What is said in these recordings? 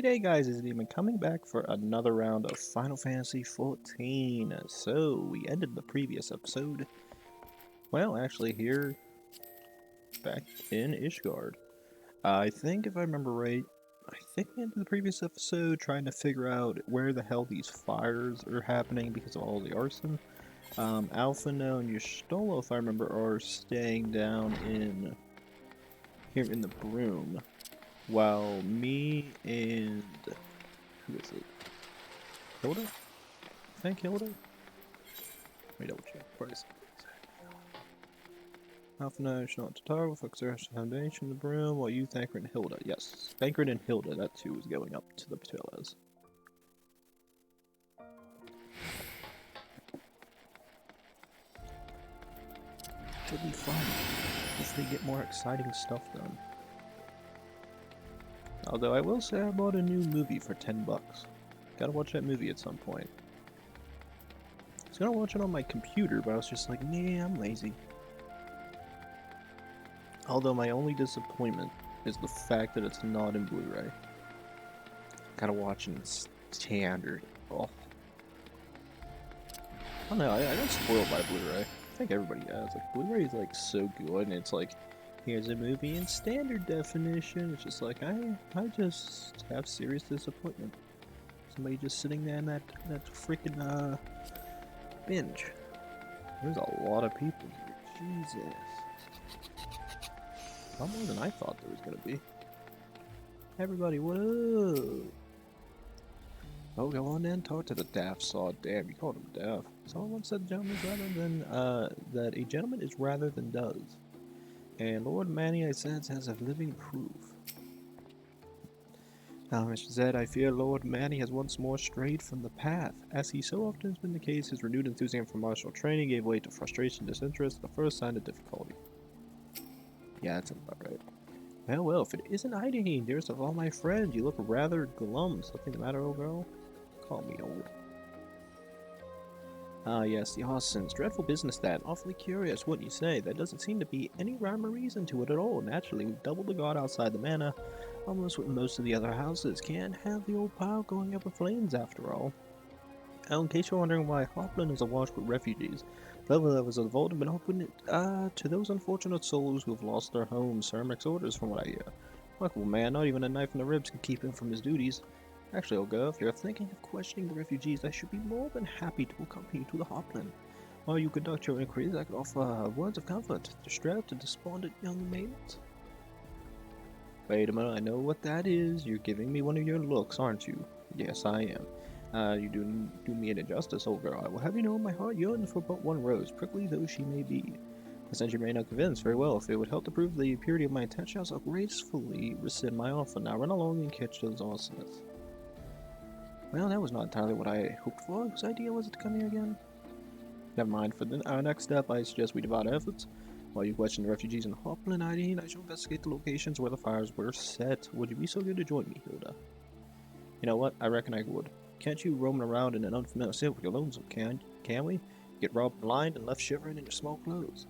Hey guys, it's Demon coming back for another round of Final Fantasy XIV. So, we ended the previous episode, well, actually here, back in Ishgard. I think if I remember right, I think we ended the previous episode trying to figure out where the hell these fires are happening because of all the arson. Alphino and Yustolo, if I remember, are staying down in here in the Broom, while me and who is it? Hilda? I think Hilda? Let me double check. Price. Alphino, not Tatar, will focus the foundation, the Broom, while you, Thancred, and Hilda. Yes, Thancred and Hilda, that too is going up to the Patelas. Should be fun. Hopefully get more exciting stuff done. Although I will say I bought a new movie for $10. Gotta watch that movie at some point. I was gonna watch it on my computer, but I was just like, nah, I'm lazy. Although my only disappointment is the fact that it's not in Blu-ray. Gotta watch in standard. Oh. I don't know, I got spoiled by Blu-ray. I think everybody has. Like, Blu-ray is like so good, and it's like, here's a movie in standard definition. It's just like, I just have serious disappointment. Somebody just sitting there in that freaking binge. There's a lot of people here. Jesus. A lot more than I thought there was gonna be. Everybody, what up? Oh, go on then, talk to the daft sod. Damn, you called him daft. Someone once said gentleman is rather than, that a gentleman is rather than does. And Lord Manny, I sense, has a living proof. Now, Mr. Zed, I fear Lord Manny has once more strayed from the path. As he so often has been the case, his renewed enthusiasm for martial training gave way to frustration and disinterest, the first sign of difficulty. Yeah, that's about right. Well, if it isn't Hydaelyn, dearest of all my friends, you look rather glum. Something the matter, old girl? Call me old. Ah, yes, the Ascians. Dreadful business that. Awfully curious, wouldn't you say? There doesn't seem to be any rhyme or reason to it at all. Naturally, we've doubled the guard outside the manor, almost with most of the other houses. Can't have the old pile going up in flames, after all. Now, in case you're wondering why Hoplin is awash with refugees, the levels of the vault have been opened to those unfortunate souls who have lost their homes. Sir Ermic's orders, from what I hear. Luckily, man, not even a knife in the ribs can keep him from his duties. Actually, Olga, if you're thinking of questioning the refugees, I should be more than happy to accompany you to the Hoplin. While you conduct your inquiries, I could offer words of comfort, distressed and despondent young maidens. Wait a minute, I know what that is. You're giving me one of your looks, aren't you? Yes, I am. You do me an injustice, old girl. I will have you know my heart yearns for but one rose, prickly though she may be. Since you remain unconvinced, very well. If it would help to prove the purity of my intentions, I'll gracefully rescind my offer. Now run along and catch those Ascians. Well, that was not entirely what I hoped for. Whose idea was it to come here again? Never mind. For our next step, I suggest we divide our efforts. While you question the refugees in Hoplin, I shall investigate the locations where the fires were set. Would you be so good to join me, Hilda? You know what? I reckon I would. Can't you roaming around in an unfamiliar city with your lonesome, can we? Get robbed blind and left shivering in your small clothes.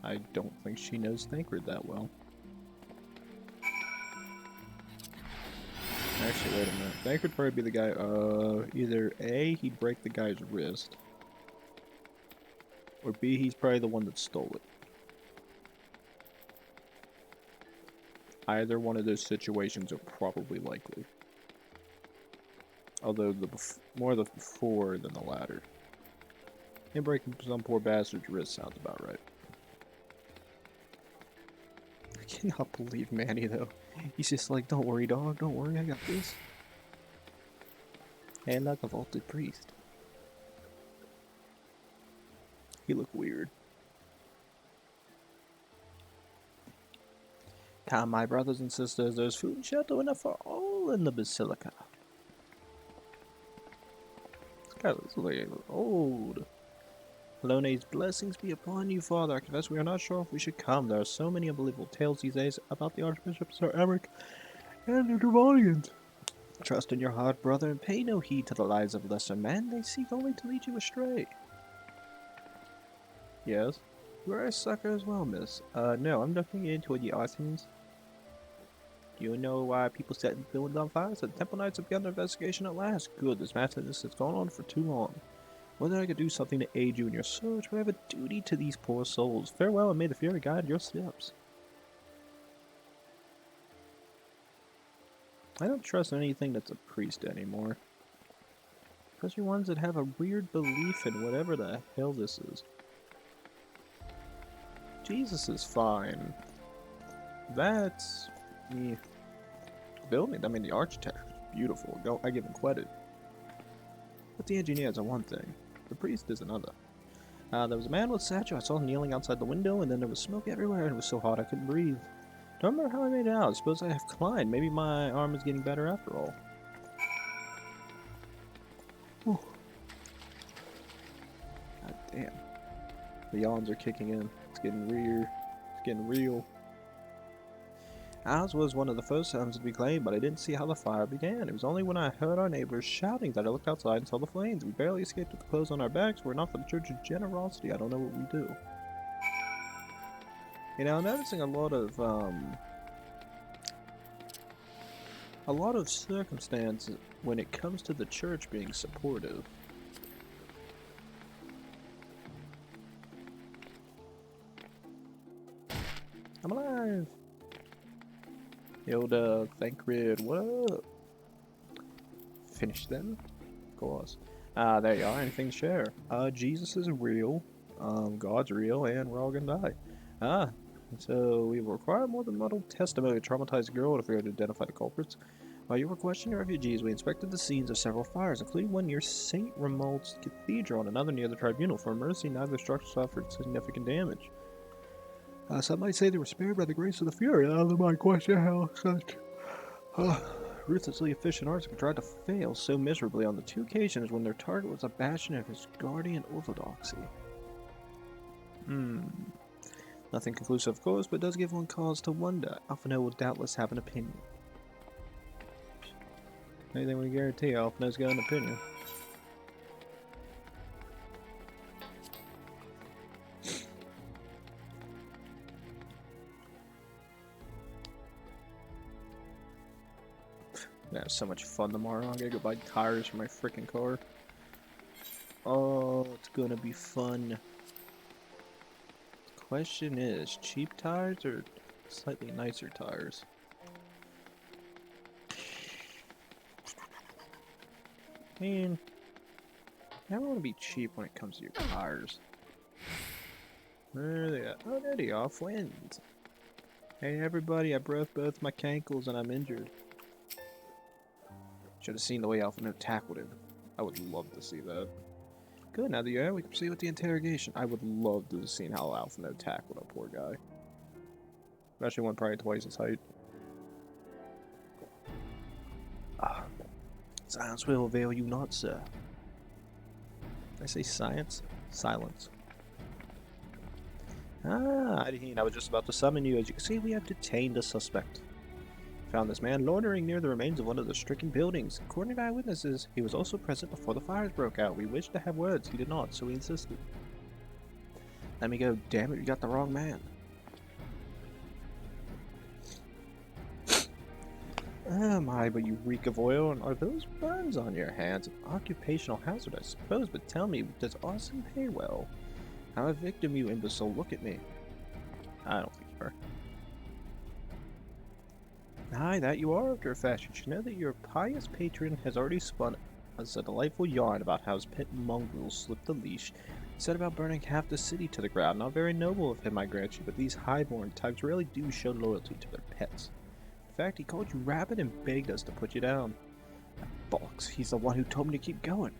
I don't think she knows Thancred that well. Actually, wait a minute. Thancred would probably be the guy, either A, he'd break the guy's wrist, or B, he's probably the one that stole it. Either one of those situations are probably likely. Although more the before than the latter. Him breaking some poor bastard's wrist sounds about right. I cannot believe Manny though. He's just like, don't worry dog, don't worry, I got this. And like a vaulted priest. He looked weird. Come, my brothers and sisters, there's food and shelter enough for all in the Basilica. This guy looks like old. Alone's blessings be upon you, Father. I confess we are not sure if we should come. There are so many unbelievable tales these days about the Archbishop Sir Eric and the Dravonians. Trust in your heart, brother, and pay no heed to the lies of lesser men. They seek only to lead you astray. Yes? You are a sucker as well, miss. No, I'm looking into the Ascians. You know why people set buildings on fire? So the Temple Knights have begun their investigation at last. Good, this madness has gone on for too long. Whether I could do something to aid you in your search, but I have a duty to these poor souls. Farewell, and may the Fury guide your steps. I don't trust anything that's a priest anymore. Especially ones that have a weird belief in whatever the hell this is. Jesus is fine. That's... the building, I mean the architecture is beautiful. I give him credit. But the engineers are one thing. The priest is another. There was a man with a statue I saw kneeling outside the window, and then there was smoke everywhere, and it was so hot I couldn't breathe. Don't remember how I made it out. I suppose I have climbed. Maybe my arm is getting better after all. Whew. God damn. The yawns are kicking in. It's getting real. It's getting real. Ours was one of the first homes to be claimed, but I didn't see how the fire began. It was only when I heard our neighbors shouting that I looked outside and saw the flames. We barely escaped with the clothes on our backs. Were it not for the church's generosity, I don't know what we'd do. You know, I'm noticing a lot of circumstance when it comes to the church being supportive. I'm alive! Hilda, Thancred, what up? Finish them? Of course. There you are, anything to share. Jesus is real, God's real, and we're all gonna die. So we require more than muddled testimony to traumatize a girl if we are to identify the culprits. While you were questioning refugees, we inspected the scenes of several fires, including one near St. Romuald's Cathedral and another near the Tribunal. For mercy, neither structure suffered significant damage. Some might say they were spared by the grace of the Fury. Others might question how such ruthlessly efficient artists tried to fail so miserably on the two occasions when their target was a bastion of his guardian orthodoxy. Nothing conclusive, of course, but does give one cause to wonder. Alphinaud will doubtless have an opinion. Anything we guarantee, Alphinaud's got an opinion. Yeah, so much fun tomorrow. I'm gonna go buy tires for my freaking car. Oh, it's gonna be fun. The question is, cheap tires or slightly nicer tires? I mean, I don't want to be cheap when it comes to your tires. Where are they at? Oh, there they are, friends. Hey everybody, I broke both my cankles and I'm injured. Should have seen the way Alphinaud tackled him. I would love to see that. Good, now that you're here, we can proceed with the interrogation. I would love to have seen how Alphinaud tackled a poor guy. Especially one probably twice his height. Silence will avail you not, sir. Did I say science? Silence. Hydaelyn, I was just about to summon you. As you can see, we have detained a suspect. Found this man loitering near the remains of one of the stricken buildings. According to eyewitnesses, he was also present before the fires broke out. We wished to have words. He did not, so we insisted. Let me go. Damn it, you got the wrong man. Oh my, but you reek of oil, and are those burns on your hands an occupational hazard, I suppose? But tell me, does arson pay well? I'm a victim, you imbecile. Look at me. I don't think you are. Aye, that you are after a fashion. You know that your pious patron has already spun us a delightful yarn about how his pet mongrels slipped the leash. He said about burning half the city to the ground. Not very noble of him, I grant you, but these highborn tugs really do show loyalty to their pets. In fact, he called you rabid and begged us to put you down. That bollocks, he's the one who told me to keep going.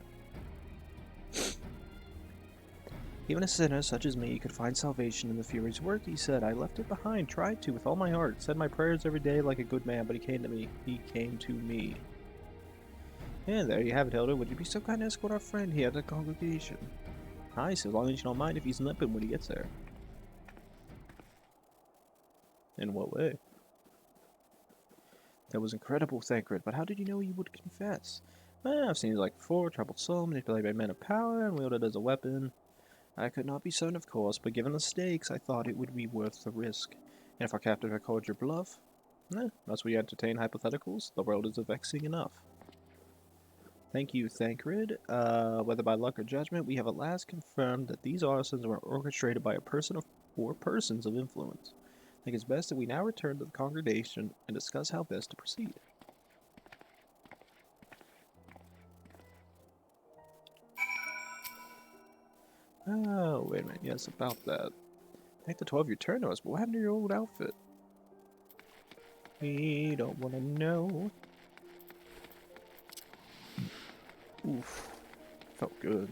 Even a sinner such as me could find salvation in the Fury's work, he said. I left it behind, tried to with all my heart, said my prayers every day like a good man, but he came to me. He came to me. And there you have it, Hilda. Would you be so kind to escort our friend here to the congregation? Aye, so long as you don't mind if he's limping when he gets there. In what way? That was incredible, Thancred, but how did you know you would confess? Well, I've seen you like before, troubled soul, manipulated by men of power, and wielded as a weapon. I could not be certain, of course, but given the stakes, I thought it would be worth the risk. And if our captor had called your bluff, Must we entertain hypotheticals? The world is vexing enough. Thank you, Thancred. Whether by luck or judgment, we have at last confirmed that these arsons were orchestrated by a person or persons of influence. I think it's best that we now return to the congregation and discuss how best to proceed. Oh, wait a minute. Yes, about that. Thank the 12 returned to us, but what happened to your old outfit? We don't want to know. Oof. Felt good.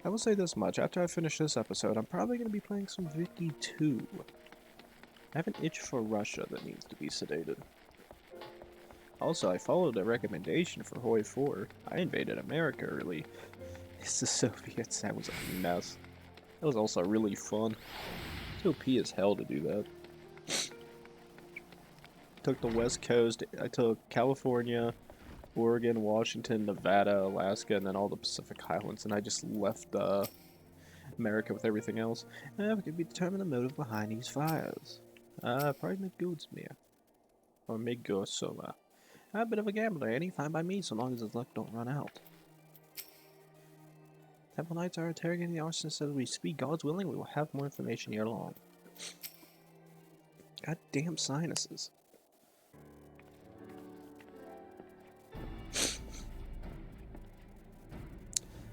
I will say this much. After I finish this episode, I'm probably going to be playing some Vicky 2. I have an itch for Russia that needs to be sedated. Also, I followed a recommendation for Hoi 4. I invaded America early. It's the Soviets. That was a mess. That was also really fun. It's OP as hell to do that. Took the West Coast. I took California, Oregon, Washington, Nevada, Alaska, and then all the Pacific Highlands, and I just left America with everything else. We could determine the motive behind these fires. Probably Migudsmir. Or Migosoma. I'm a bit of a gambler, any fine by me, so long as his luck don't run out. Temple Knights are interrogating the arsonists as we speak. God's willing, we will have more information ere long. Goddamn sinuses.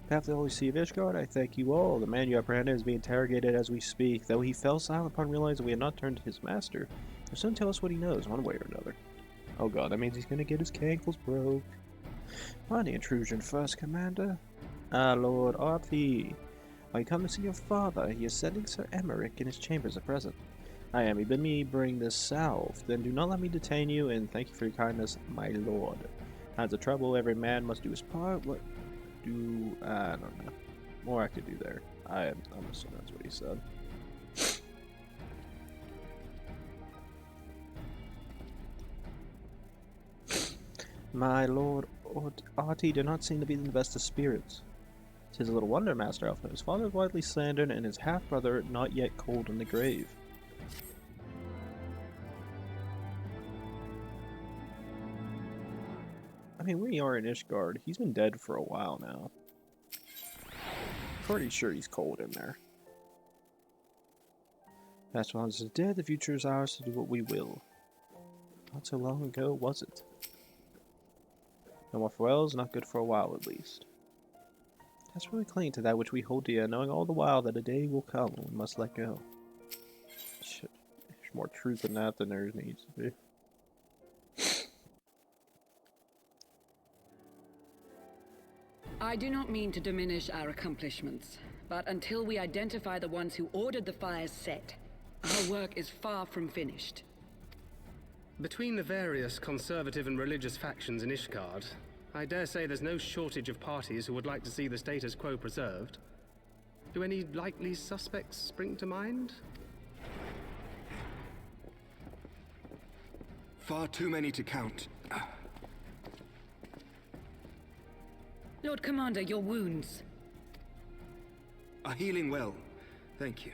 Path to the Holy See of Ishgard, I thank you all. The man you apprehended is being interrogated as we speak. Though he fell silent upon realizing we had not turned to his master, he'll soon tell us what he knows, one way or another. Oh god, that means he's gonna get his cankles broke. On the intrusion first, Commander. Lord Arthi. Are you come to see your father? He is sending Sir Emmerich in his chambers at present. I am. He bid me bring this south. Then do not let me detain you, and thank you for your kindness, my lord. Times of trouble, every man must do his part. What do... I don't know. More I could do there. I'm assuming that's what he said. My lord Artie do not seem to be in the best of spirits. 'Tis a little wonder, Master Elf, his father is widely slandered, and his half-brother not yet cold in the grave. I mean, we are in Ishgard. He's been dead for a while now. Pretty sure he's cold in there. Master Elf is dead, the future is ours to do what we will. Not so long ago, was it? No more farewells, not good for a while at least. Let's really cling to that which we hold dear, knowing all the while that a day will come when we must let go. Shit. There's more truth in that than there needs to be. I do not mean to diminish our accomplishments, but until we identify the ones who ordered the fires set, our work is far from finished. Between the various conservative and religious factions in Ishgard, I dare say there's no shortage of parties who would like to see the status quo preserved. Do any likely suspects spring to mind? Far too many to count. Lord Commander, your wounds. Are healing well. Thank you.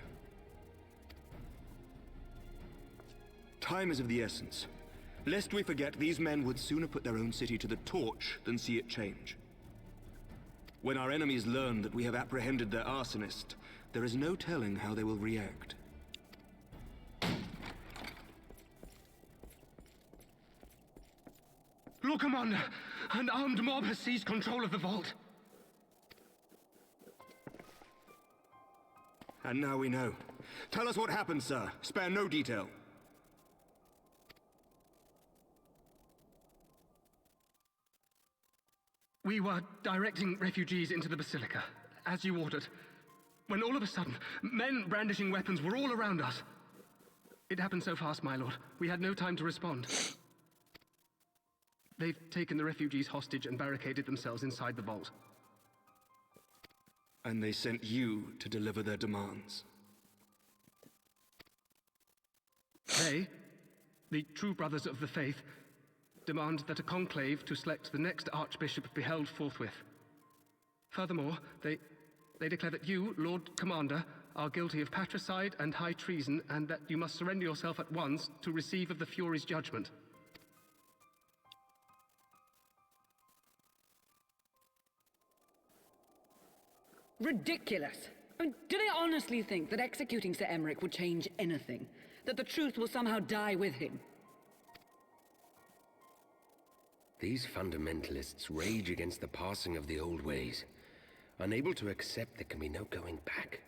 Time is of the essence. Lest we forget, these men would sooner put their own city to the torch than see it change. When our enemies learn that we have apprehended their arsonist, there is no telling how they will react. Lord Commander, an armed mob has seized control of the vault. And now we know. Tell us what happened, sir. Spare no detail. We were directing refugees into the Basilica, as you ordered, when all of a sudden, men brandishing weapons were all around us. It happened so fast, my lord. We had no time to respond. They've taken the refugees hostage and barricaded themselves inside the vault. And they sent you to deliver their demands. They, the true brothers of the faith, demand that a conclave to select the next archbishop be held forthwith. Furthermore, they declare that you, Lord Commander, are guilty of patricide and high treason, and that you must surrender yourself at once to receive of the Fury's judgment. Ridiculous! I mean, do they honestly think that executing Sir Emmerich would change anything? That the truth will somehow die with him? These fundamentalists rage against the passing of the old ways, unable to accept there can be no going back.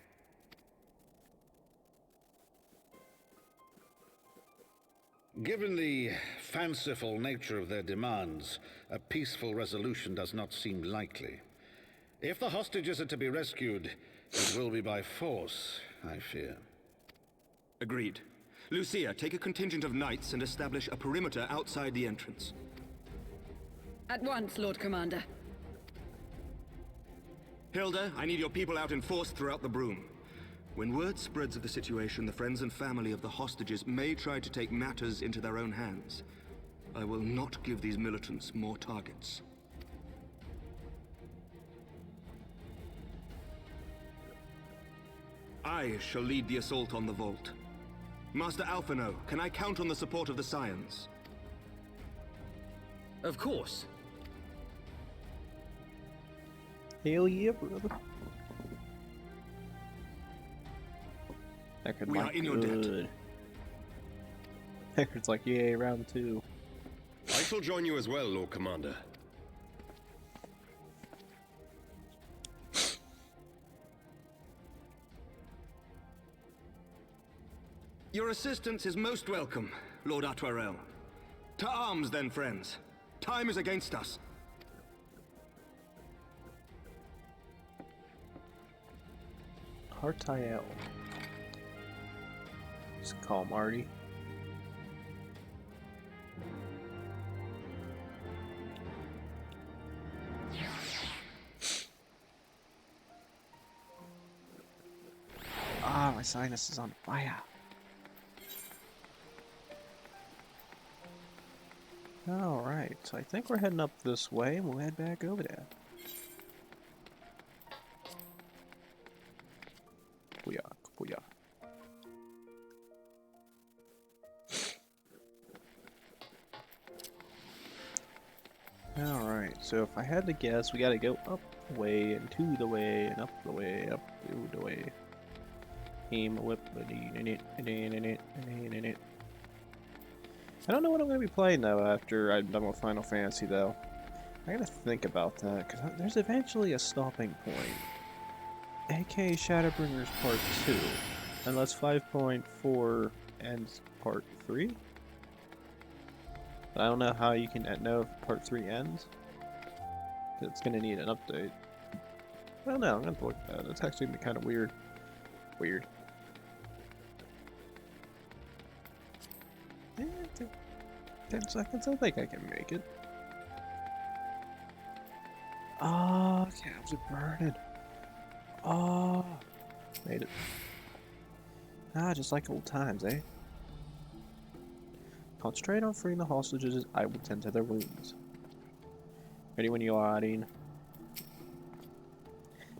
Given the fanciful nature of their demands, a peaceful resolution does not seem likely. If the hostages are to be rescued, it will be by force, I fear. Agreed. Lucia, take a contingent of knights and establish a perimeter outside the entrance. At once, Lord Commander. Hilda, I need your people out in force throughout the Broom. When word spreads of the situation, the friends and family of the hostages may try to take matters into their own hands. I will not give these militants more targets. I shall lead the assault on the vault. Master Alphino, can I count on the support of the Scions? Of course. Hell yeah, brother. We are in your debt. Deckard's like, yay, round 2. I shall join you as well, Lord Commander. Your assistance is most welcome, Lord Atwarel. To arms then, friends. Time is against us. Hydaelyn. Just call him Artie. Ah, my sinus is on fire. Alright, so I think we're heading up this way, and we'll head back over there. Booyah, booyah. Alright, so if I had to guess, we gotta go up the way, and to the way, and up the way, up to the way. Aim a whip, in it. I don't know what I'm going to be playing, though, after I'm done with Final Fantasy, though. I gotta think about that, because there's eventually a stopping point. A.k.a. Shadowbringers Part 2. Unless 5.4 ends Part 3? I don't know how you can know if Part 3 ends. It's going to need an update. I don't know, I'm going to look at that. It's actually going to be kind of weird. Weird. 10 seconds, I think I can make it. Oh, cabs are burning. Oh, made it. Ah, just like old times, eh? Concentrate on freeing the hostages, I will tend to their wounds. Ready when you are, Aideen.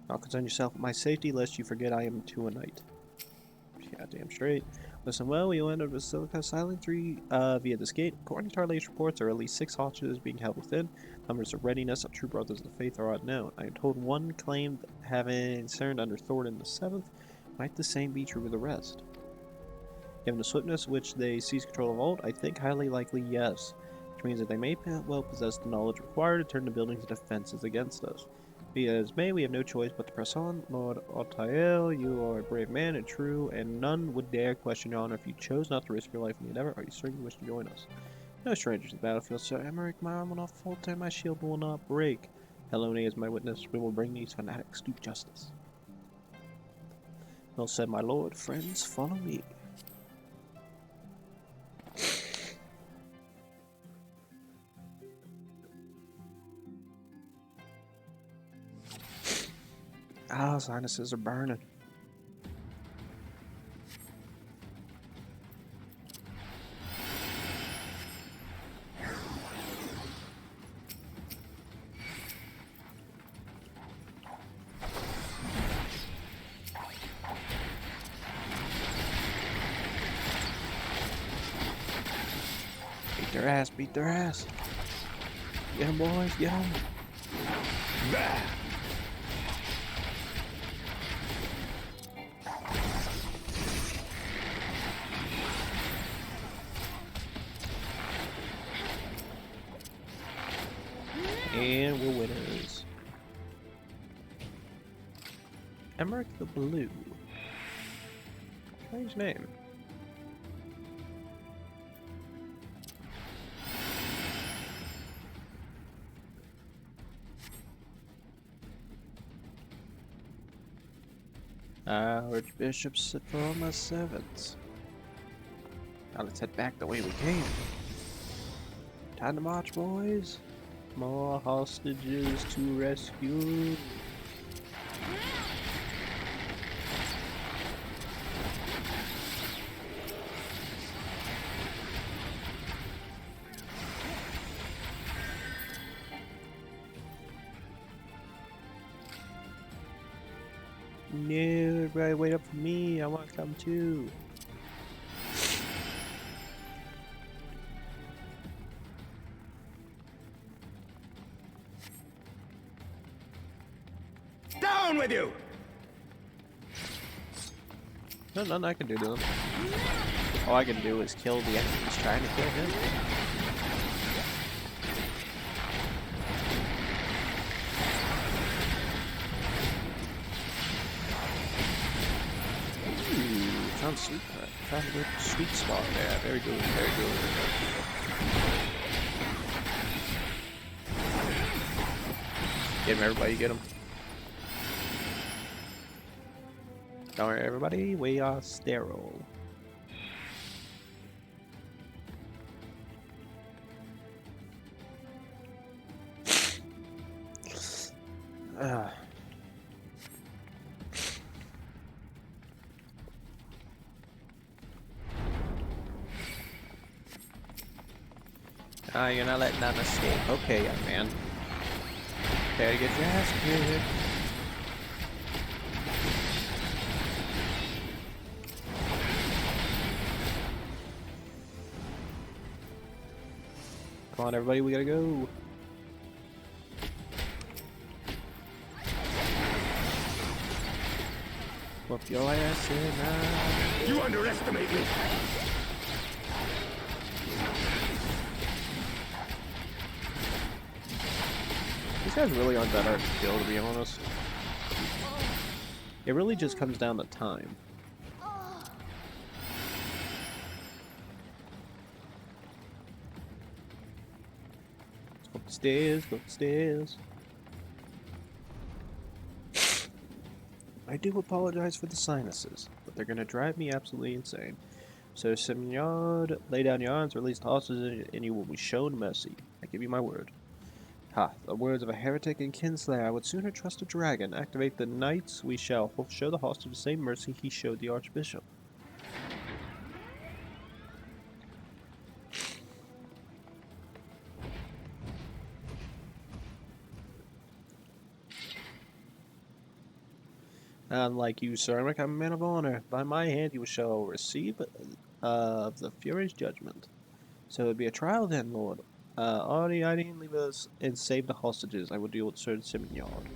Not concern yourself with my safety, lest you forget I am too a knight. Yeah, damn straight. Listen well, we will enter Basilica Silent 3 via this gate. According to our latest reports, there are at least 6 hostages being held within. Numbers of readiness of true brothers of the faith are unknown. I am told one claimed having served under Thorin the Seventh. Might the same be true with the rest? Given the swiftness which they seize control of vault, I think highly likely yes. Which means that they may well possess the knowledge required to turn the building's defenses against us. Be it as may, we have no choice but to press on. Lord Hydaelyn, you are a brave man and true, and none would dare question your honor if you chose not to risk your life in the endeavor. Are you certain you wish to join us? No strangers to the battlefield, Sir Emmerich. My arm will not falter, my shield will not break. Helone is my witness. We will bring these fanatics to justice. Well said, my lord. Friends, follow me. Ah, sinuses are burning. their ass, beat their ass. Get 'em, boys, get 'em. And we're winners. Emmerich the Blue. Strange name. Archbishop Sitroma VII. Now let's head back the way we came. Time to march, boys. More hostages to rescue. No, everybody wait up for me. I want to come too. Down with you! There's nothing I can do to him. All I can do is kill the enemies trying to kill him. Found sweet, found a good sweet spot there. Very good, very good. Get him, everybody, get him. Don't worry, everybody, we are sterile. Ah, you're not letting them escape. Okay, young man. Prepare to get your ass kicked. Come on, everybody, we gotta go. Whoop your ass in now. You underestimate me! These guys really aren't that hard to kill, to be honest. It really just comes down to time. Let's go up the stairs, go up the stairs. I do apologize for the sinuses, but they're gonna drive me absolutely insane. So, Semyard, lay down your arms, release the hostages, and you will be shown mercy. I give you my word. Ha, the words of a heretic and kinslayer. I would sooner trust a dragon. Activate the knights. We shall show the hostage the same mercy he showed the archbishop. Unlike you, sir, I'm a man of honor. By my hand you shall receive of the Fury's judgment. So it would be a trial then, Lord. Arnie, I didn't leave us and save the hostages. I will deal with Sir Semyard.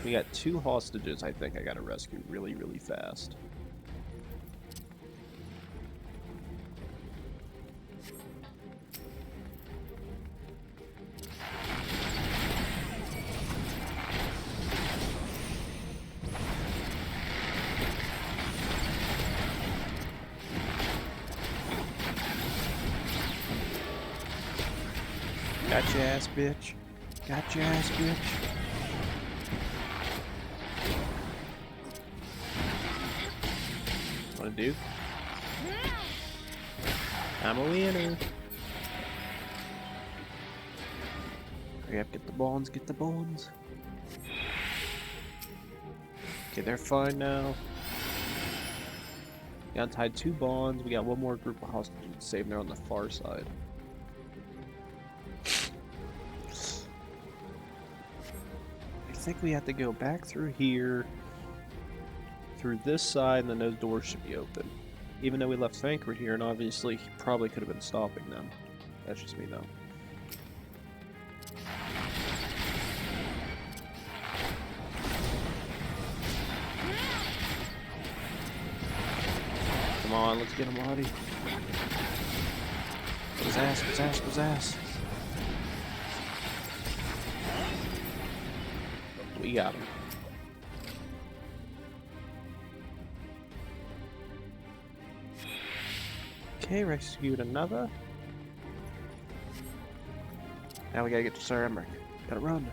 We got 2 hostages I think I gotta rescue really, really fast. Got your ass, bitch. Got your ass, bitch. Wanna do? I'm a winner. Hurry up, get the bones, get the bones. Okay, they're fine now. We untied 2 bonds. We got 1 more group of hostages saved. They're on the far side. I think we have to go back through here, through this side, and then those doors should be open. Even though we left Thancred here, and obviously he probably could have been stopping them. That's just me, though. Come on, let's get him, Lottie. Get his ass, get his ass, get his ass. We got him. Okay, rescued another. Now we gotta get to Sir Emmerich. Gotta run.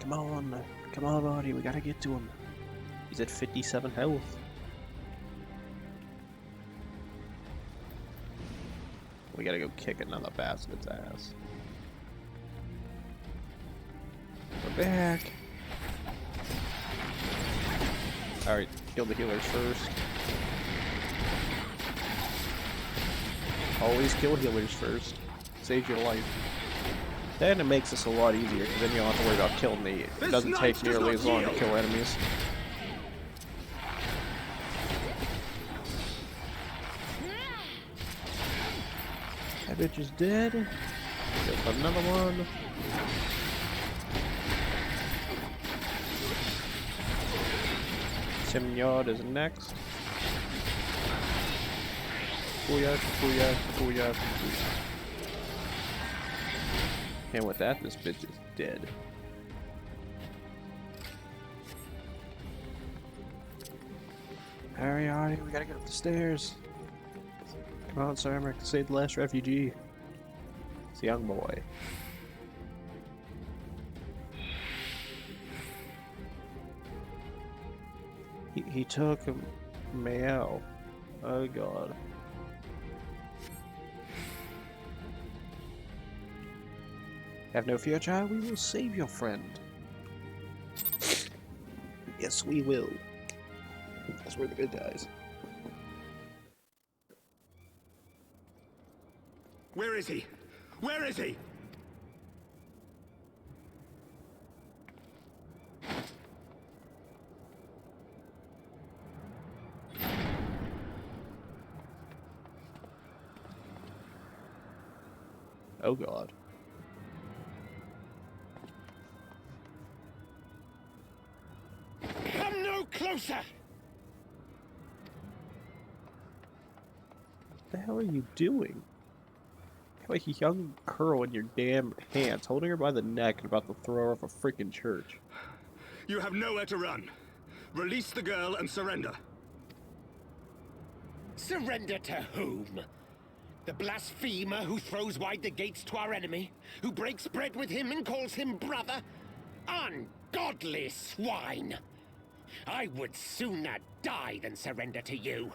Come on, Lottie, we gotta get to him. He's at 57 health. We gotta go kick another bastard's ass. We're back. Alright, kill the healers first. Always kill healers first. Saves your life. Then it makes this a lot easier, because then you don't have to worry about killing the... It doesn't take nearly as long to kill enemies. That bitch is dead. There's another one. Simyard is next. Booyah, booyah, booyah, booyah. And with that, this bitch is dead. Hurry, Artie, we gotta get up the stairs. Come on, Sir Emmerich, to save the last refugee. It's a young boy. He took him. Meow. Oh god. Have no fear, child. We will save your friend. Yes, we will. Because we're the good guys. Where is he? Where is he? Oh god. Come no closer! What the hell are you doing? Like a young girl in your damn hands, holding her by the neck and about to throw her off a freaking church. You have nowhere to run. Release the girl and surrender. Surrender to whom? The blasphemer who throws wide the gates to our enemy? Who breaks bread with him and calls him brother? Ungodly swine! I would sooner die than surrender to you.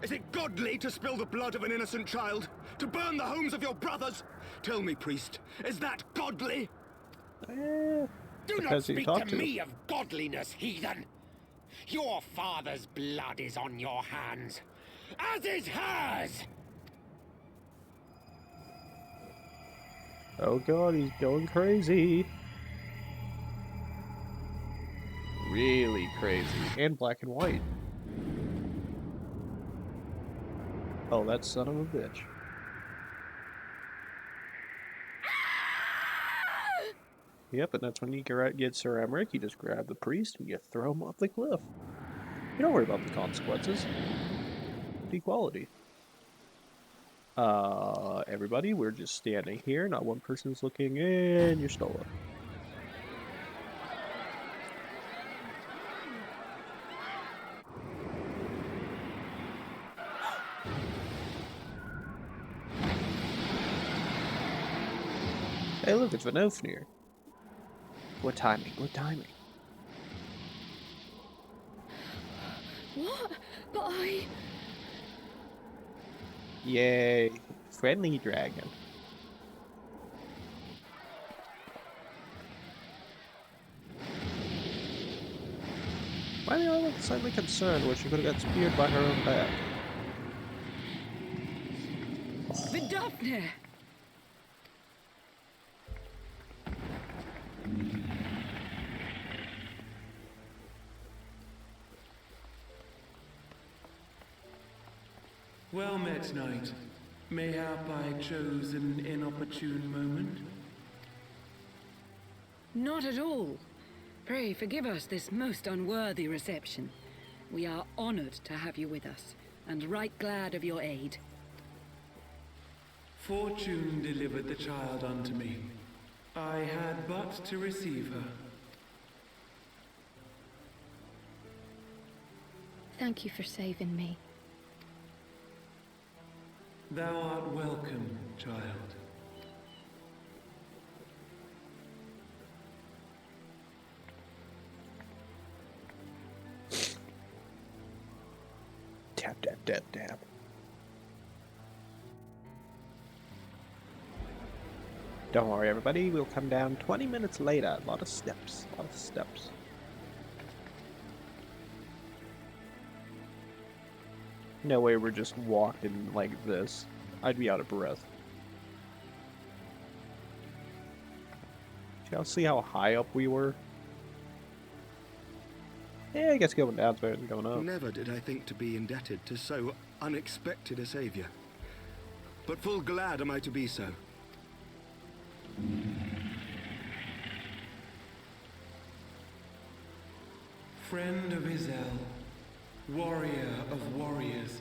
Is it godly to spill the blood of an innocent child? To burn the homes of your brothers? Tell me, priest, is that godly? Do not speak to me of godliness, heathen! Your father's blood is on your hands, as is hers! Oh god, he's going crazy. Really crazy. And black and white. Oh, that son of a bitch. Yep, and that's when you get Sir Emmerich, you just grab the priest and you throw him off the cliff. You don't worry about the consequences. Equality. Everybody, we're just standing here, not one person's looking in, you're stolen. Hey look, it's Vanofnir. Good timing, good timing. What? But I... Yay. Friendly dragon. Why do I look slightly concerned when she could have got speared by her own back? Vidofnir! Well met, knight. Mayhap I chose an inopportune moment? Not at all. Pray forgive us this most unworthy reception. We are honored to have you with us, and right glad of your aid. Fortune delivered the child unto me. I had but to receive her. Thank you for saving me. Thou art welcome, child. Tap, tap, tap, tap. Don't worry, everybody. We'll come down 20 minutes later. A lot of steps. A lot of steps. No way we're just walking like this. I'd be out of breath. Y'all see how high up we were? Yeah, I guess going down's better than going up. Never did I think to be indebted to so unexpected a savior. But full glad am I to be so. Friend of Izel, warrior of warriors,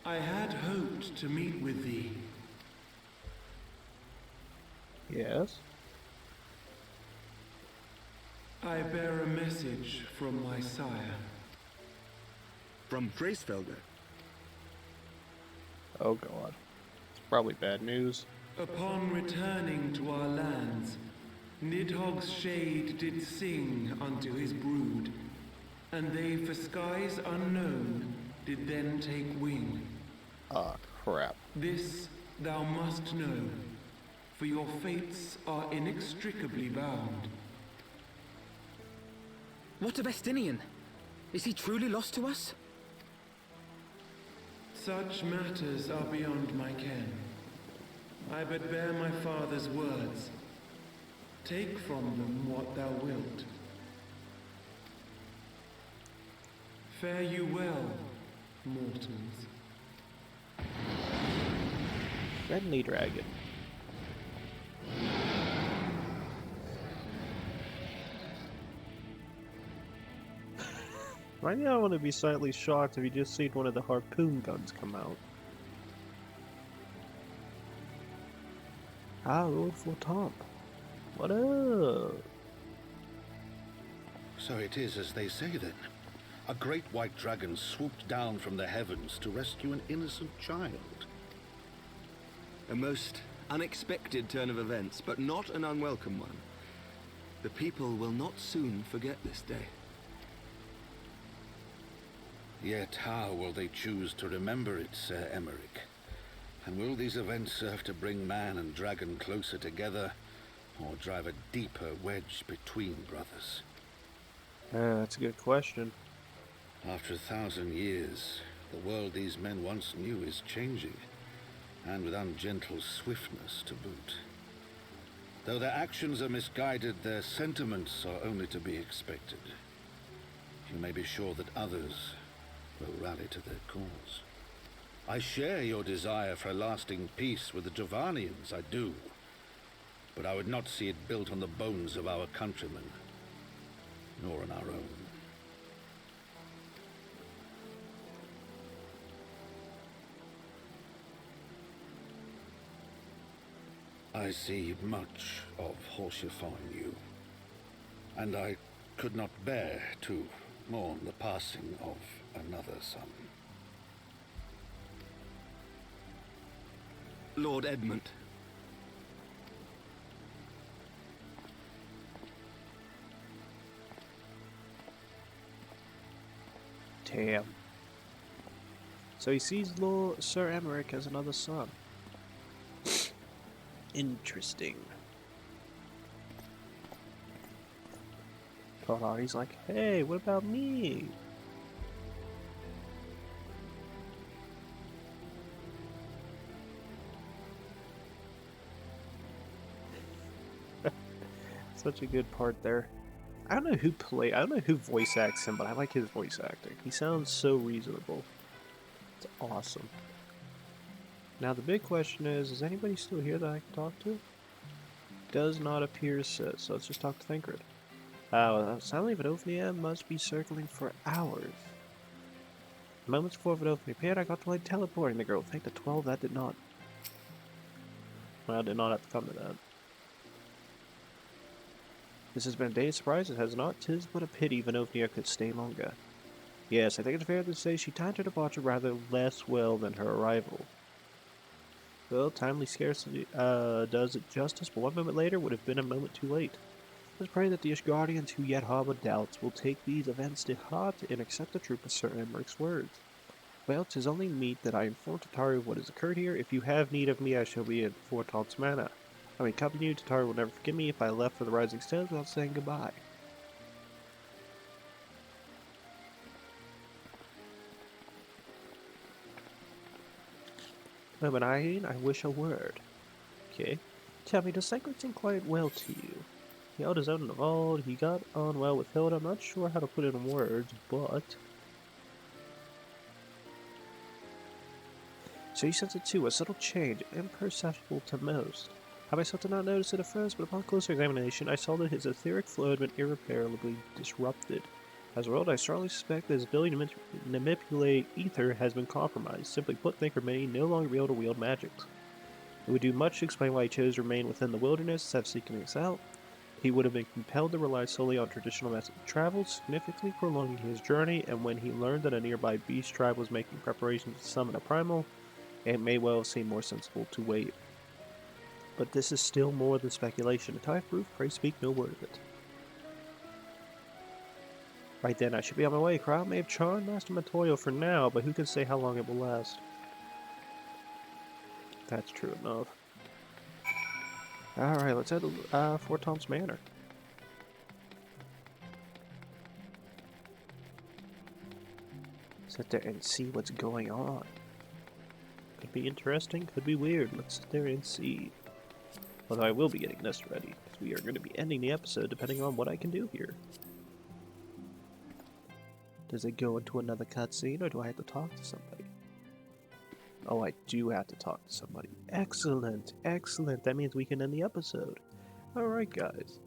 I had hoped to meet with thee. Yes? I bear a message from my sire. From Dreisfelder. Oh god. It's probably bad news. Upon returning to our lands, Nidhogg's shade did sing unto his brood, and they for skies unknown did then take wing. Ah, crap. This thou must know, for your fates are inextricably bound. What of Estinian? Is he truly lost to us? Such matters are beyond my ken. I but bear my father's words. Take from them what thou wilt. Fare you well, mortals. Friendly dragon. Right now I want to be slightly shocked if you just seen one of the harpoon guns come out. Ah, Lord Fortomp. What up? So it is as they say then. A great white dragon swooped down from the heavens to rescue an innocent child. A most unexpected turn of events, but not an unwelcome one. The people will not soon forget this day. Yet how will they choose to remember it, Sir Emmerich? And will these events serve to bring man and dragon closer together, or drive a deeper wedge between brothers? That's a good question. After 1,000 years, the world these men once knew is changing, and with ungentle swiftness to boot. Though their actions are misguided, their sentiments are only to be expected. You may be sure that others will rally to their cause. I share your desire for a lasting peace with the Javanians, I do. But I would not see it built on the bones of our countrymen, nor on our own. I see much of Horsefar in you, and I could not bear to mourn the passing of another son. Lord Edmund. Damn. So he sees Lord Sir Emmerich as another son. Interesting. Oh, he's like, hey, what about me? Such a good part there. I don't know who voice acts him, but I like his voice acting. He sounds so reasonable. It's awesome. Now the big question is anybody still here that I can talk to? Does not appear so, so let's just talk to Thancred. Suddenly Vidofnia must be circling for hours. Moments before Vidofnia appeared, I got to like teleporting the girl. Thank the 12 that did not. Well, did not have to come to that. This has been a day of surprises, has not? 'Tis but a pity Vidofnia could stay longer. Yes, I think it's fair to say she timed her departure rather less well than her arrival. Well, timely scarcity does it justice, but 1 moment later would have been a moment too late. Let's pray that the Ishgardians who yet harbor doubts will take these events to heart and accept the truth of Sir Emmeric's words. Well, 'tis only meet that I inform Tatari of what has occurred here. If you have need of me, I shall be at Fort Taunts Manor. I may accompany you. Tatari will never forgive me if I left for the Rising Stones without saying goodbye. Moment I wish a word. Okay. Tell me, does Sacred seem quite well to you? He held his own in the vault. He got on well with Hilda. I'm not sure how to put it in words, but... So you sense it too, a subtle change, imperceptible to most. I myself did not notice it at first, but upon closer examination, I saw that his etheric flow had been irreparably disrupted. As a result, I strongly suspect that his ability to manipulate ether has been compromised. Simply put, Thinker may no longer be able to wield magics. It would do much to explain why he chose to remain within the wilderness instead of seeking us out. He would have been compelled to rely solely on traditional methods of travel, significantly prolonging his journey, and when he learned that a nearby beast tribe was making preparations to summon a primal, it may well seem more sensible to wait. But this is still more than speculation. Until I have proof, pray speak no word of it. Right then, I should be on my way. Crowd may have charmed Master Montoya for now, but who can say how long it will last? That's true enough. Alright, let's head to Fort Taunts Manor. Sit there and see what's going on. Could be interesting, could be weird. Let's sit there and see. Although I will be getting this ready, because we are going to be ending the episode depending on what I can do here. Does it go into another cutscene, or do I have to talk to somebody? Oh, I do have to talk to somebody. Excellent, excellent. That means we can end the episode. Alright, guys.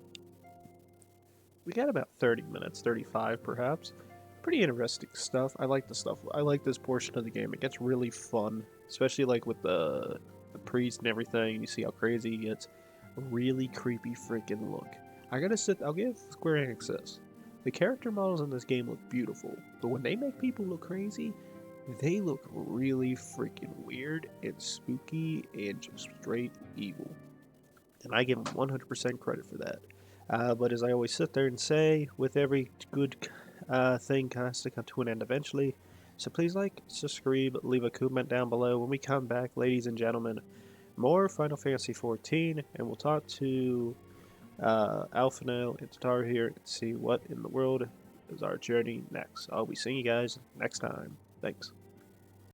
We got about 30 minutes, 35 perhaps. Pretty interesting stuff. I like the stuff. I like this portion of the game. It gets really fun, especially like with the priest and everything. You see how crazy he gets. A really creepy freaking look. I'll give Square Enix this. The character models in this game look beautiful, but when they make people look crazy, they look really freaking weird and spooky and just straight evil. And I give them 100% credit for that. But as I always sit there and say, with every good thing has to come to an end eventually. So please like, subscribe, leave a comment down below. When we come back, ladies and gentlemen, more Final Fantasy XIV, and we'll talk to Alphinael and Tatar here and see what in the world is our journey next. I'll be seeing you guys next time. Thanks.